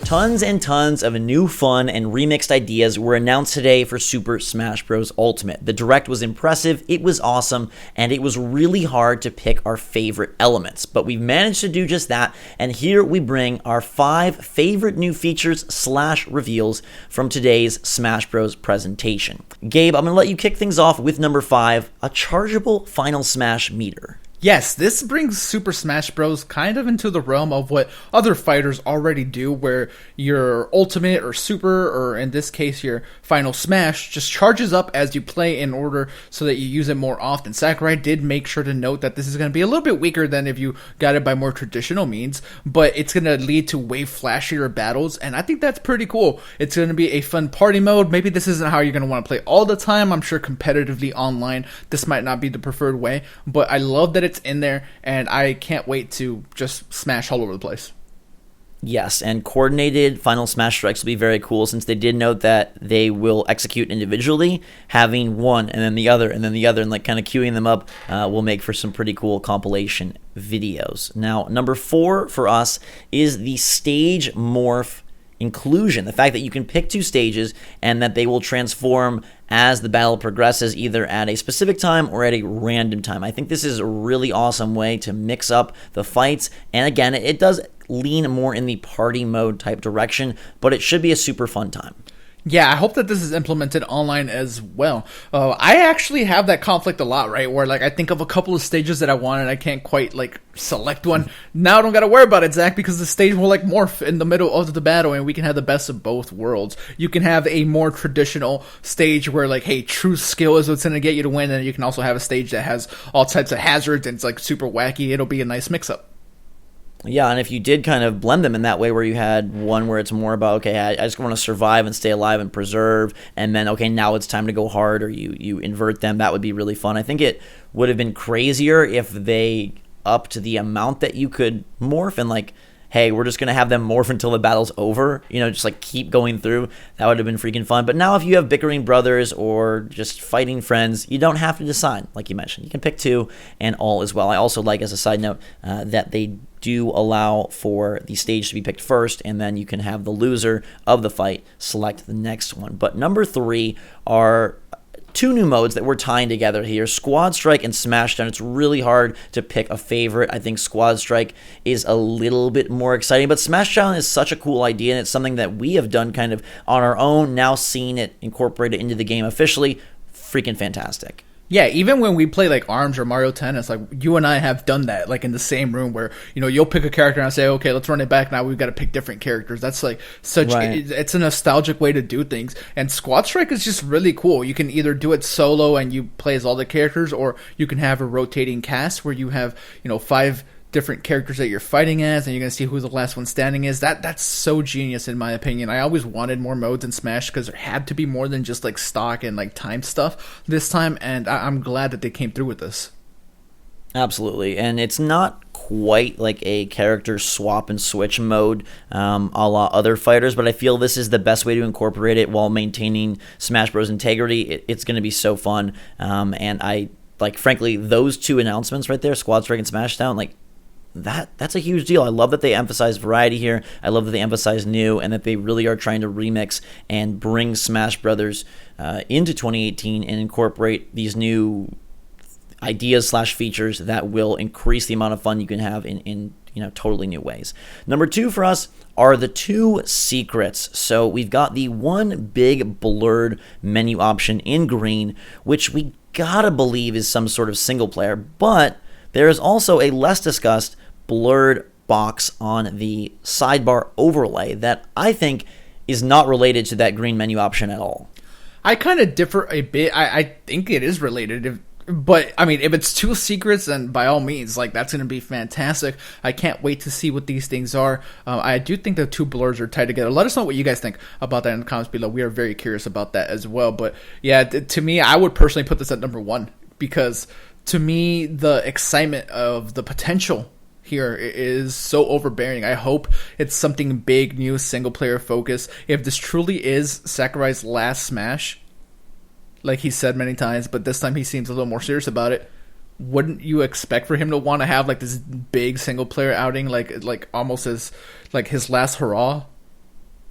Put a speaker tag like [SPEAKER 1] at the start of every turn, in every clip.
[SPEAKER 1] Tons and tons of new fun and remixed ideas were announced today for Super Smash Bros. Ultimate. The Direct was impressive, it was awesome, and it was really hard to pick our favorite elements. But we've managed to do just that, and here we bring our 5 favorite new features / reveals from today's Smash Bros. Presentation. Gabe, I'm going to let you kick things off with number 5, a chargeable Final Smash meter.
[SPEAKER 2] Yes, this brings Super Smash Bros. Kind of into the realm of what other fighters already do, where your Ultimate or Super, or in this case your Final Smash, just charges up as you play in order so that you use it more often. Sakurai did make sure to note that this is going to be a little bit weaker than if you got it by more traditional means, but it's going to lead to way flashier battles, and I think that's pretty cool. It's going to be a fun party mode. Maybe this isn't how you're going to want to play all the time. I'm sure competitively online, this might not be the preferred way, but I love that it's in there, and I can't wait to just smash all over the place.
[SPEAKER 1] Yes, and coordinated Final Smash strikes will be very cool, since they did note that they will execute individually. Having one and then the other and then the other, and like kind of queuing them up will make for some pretty cool compilation videos. Now, number 4 for us is the stage morph inclusion. The fact that you can pick 2 stages and that they will transform as the battle progresses, either at a specific time or at a random time. I think this is a really awesome way to mix up the fights, and again, it does lean more in the party mode type direction, but it should be a super fun time.
[SPEAKER 2] Yeah, I hope that this is implemented online as well. I actually have that conflict a lot, right? Where, like, I think of a couple of stages that I want and I can't quite, like, select one. Now I don't gotta worry about it, Zach, because the stage will, like, morph in the middle of the battle and we can have the best of both worlds. You can have a more traditional stage where, like, hey, true skill is what's gonna get you to win, and you can also have a stage that has all types of hazards and it's, like, super wacky. It'll be a nice mix-up.
[SPEAKER 1] Yeah, and if you did kind of blend them in that way, where you had one where it's more about, okay, I just want to survive and stay alive and preserve, and then, okay, now it's time to go hard, or you invert them, that would be really fun. I think it would have been crazier if they upped the amount that you could morph, and like, hey, we're just going to have them morph until the battle's over, just like keep going through. That would have been freaking fun. But now if you have bickering brothers or just fighting friends, you don't have to decide, like you mentioned. You can pick 2 and all as well. I also like, as a side note, that they do allow for the stage to be picked first, and then you can have the loser of the fight select the next one. But number 3 are 2 new modes that we're tying together here, Squad Strike and Smashdown. It's really hard to pick a favorite. I think Squad Strike is a little bit more exciting, but Smashdown is such a cool idea, and it's something that we have done kind of on our own, now seeing it incorporated into the game officially. Freaking fantastic.
[SPEAKER 2] Yeah, even when we play like ARMS or Mario Tennis, like you and I have done that, like in the same room where, you'll pick a character and I say, okay, let's run it back. Now we've got to pick different characters. That's like it's a nostalgic way to do things. And Squad Strike is just really cool. You can either do it solo and you play as all the characters, or you can have a rotating cast where you have, 5 different characters that you're fighting as, and you're gonna see who the last one standing is. That's so genius, in my opinion. I always wanted more modes in Smash because there had to be more than just like stock and like time stuff this time, and I'm glad that they came through with this.
[SPEAKER 1] Absolutely, and it's not quite like a character swap and switch mode a la other fighters, but I feel this is the best way to incorporate it while maintaining Smash Bros. Integrity. It's going to be so fun, and I like, frankly, those 2 announcements right there, Squad Strike and Smashdown, like, that's a huge deal. I love that they emphasize variety here. I love that they emphasize new, and that they really are trying to remix and bring Smash Brothers into 2018 and incorporate these new ideas / features that will increase the amount of fun you can have in totally new ways. Number 2 for us are the 2 secrets. So we've got the one big blurred menu option in green, which we gotta believe is some sort of single player, but there is also a less discussed blurred box on the sidebar overlay that I think is not related to that green menu option at all.
[SPEAKER 2] I kind of differ a bit. I think it is related, but I mean, if it's 2 secrets, then by all means, like, that's going to be fantastic. I can't wait to see what these things are. I do think the 2 blurs are tied together. Let us know what you guys think about that in the comments below. We are very curious about that as well. But yeah, to me, I would personally put this at number 1, because to me, the excitement of the potential here is so overbearing. I hope it's something big, new, single-player focus. If this truly is Sakurai's last Smash, like he said many times, but this time he seems a little more serious about it, wouldn't you expect for him to want to have like this big single-player outing, like almost as like his last hurrah?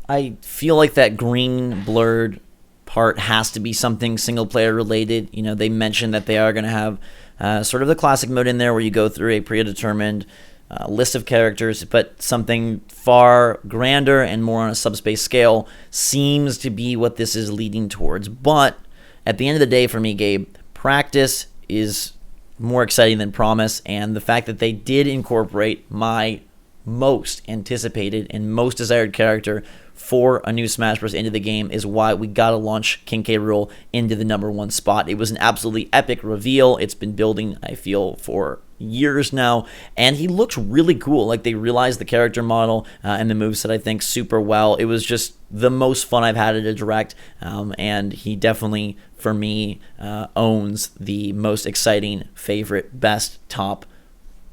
[SPEAKER 1] I feel like that green blurred part has to be something single player related. You know, they mentioned that they are going to have sort of the classic mode in there where you go through a predetermined list of characters, but something far grander and more on a subspace scale seems to be what this is leading towards. But at the end of the day, for me, Gabe, practice is more exciting than promise, and the fact that they did incorporate my most anticipated and most desired character for a new Smash Bros. Into the game is why we gotta launch King K. Rool into the #1 spot. It was an absolutely epic reveal. It's been building, I feel, for years now, and he looks really cool. Like, they realized the character model and the moveset, I think, super well. It was just the most fun I've had at a Direct, and he definitely, for me, owns the most exciting, favorite, best, top,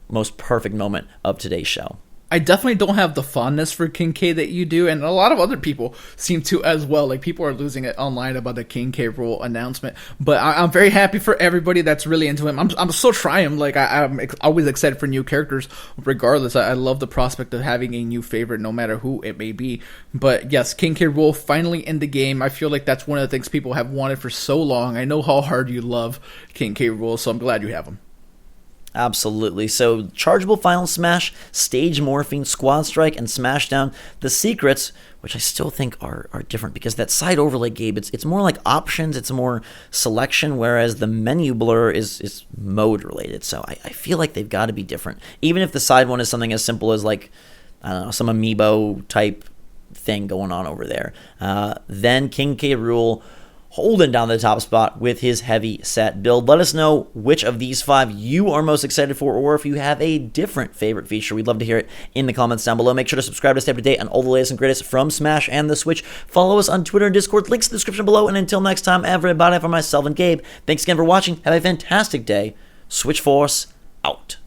[SPEAKER 1] most perfect moment of today's show.
[SPEAKER 2] I definitely don't have the fondness for King K that you do, and a lot of other people seem to as well. Like, people are losing it online about the King K. Rool announcement, but I'm very happy for everybody that's really into him. I'm so try him. Like, I'm always excited for new characters, regardless. I love the prospect of having a new favorite, no matter who it may be. But yes, King K. Rool finally in the game. I feel like that's one of the things people have wanted for so long. I know how hard you love King K. Rool, so I'm glad you have him.
[SPEAKER 1] Absolutely. So, Chargeable Final Smash, Stage Morphing, Squad Strike, and Smashdown. The secrets, which I still think are different, because that side overlay, Gabe, it's more like options, it's more selection, whereas the menu blur is mode related. So I feel like they've got to be different. Even if the side one is something as simple as, like, I don't know, some amiibo type thing going on over there. Then King K. Rool holding down the top spot with his heavy set build. Let us know which of these 5 you are most excited for, or if you have a different favorite feature. We'd love to hear it in the comments down below. Make sure to subscribe to stay up to date on all the latest and greatest from Smash and the Switch. Follow us on Twitter and Discord. Links in the description below. And until next time, everybody, for myself and Gabe, thanks again for watching. Have a fantastic day. Switch Force out.